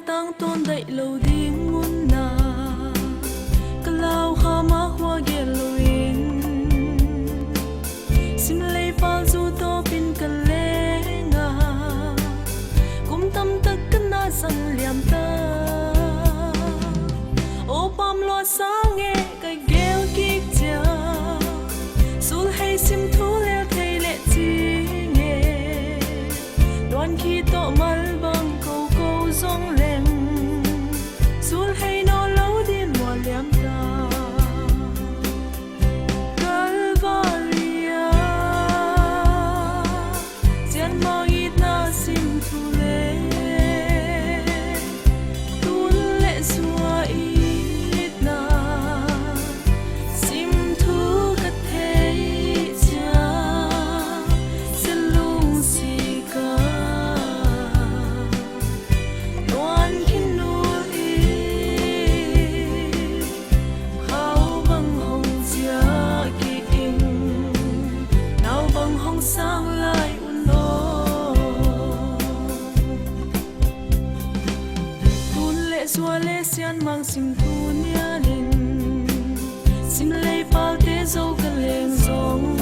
tăng tôn đậy lâu đi muôn na cả lao khá má hoa ghé lâu in sim lấy pha du to pin cả lẽ ngà cũng tâm tất cả na sang liam ta ô pam lo sáng nghe cái ghé kích cha sul hay sim thu leo thay lệ chi nghe đoàn khi to mal băng câu câu rong lên sul hay nó lâu điên mùa liam ta Calvaria gian mang ít na sim thu lệ tuôn lệ xua ít na sim thu cất thế cha sẽ lung si ca loan kinh nuôi hao bằng hồng chia kinh nào bằng hồng sang lại un đô tuôn lệ xua lệ xian mang sim thu nia linh sim lấy phao tế dâu cả lên giông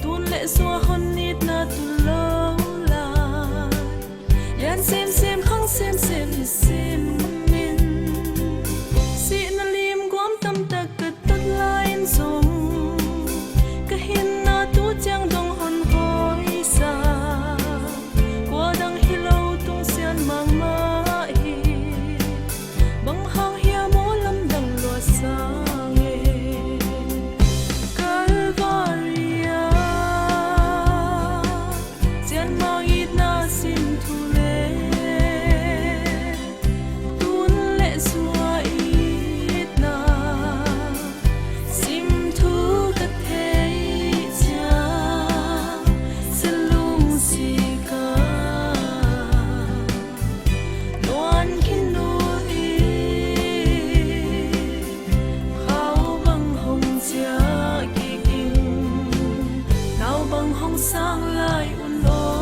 tuôn lệ xua hôn nít na tu lâu lại yan xem khăng xem min si na lim quam tâm ta cất tất lại dòng cả hin na tu chang dong hôn hoi sa qua đằng hi lâu tung xian mang ma hi bằng hang hia mô lâm đằng lúa sang Calvaria gian mang ít na sim thu lệ tuôn lệ xua ít na sim thu cất thế cha sẽ lung si ca loan kinh nuôi hao bằng hồng chia kinh nào bằng hồng sang lại un đô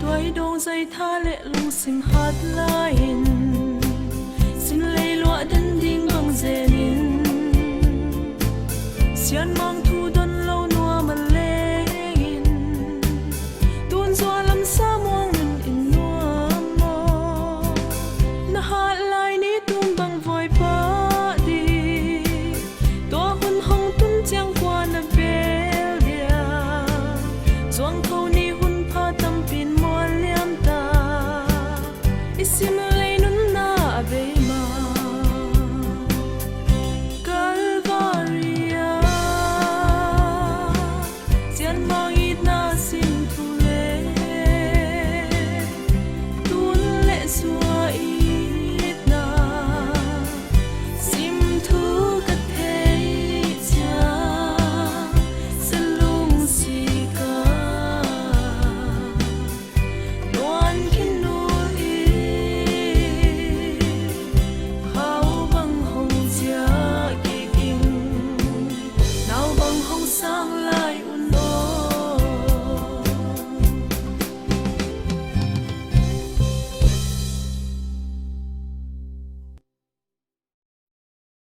tuổi đông dây tha lệ lung sim hát lại sim lấy lụa đến đinh bằng dền xian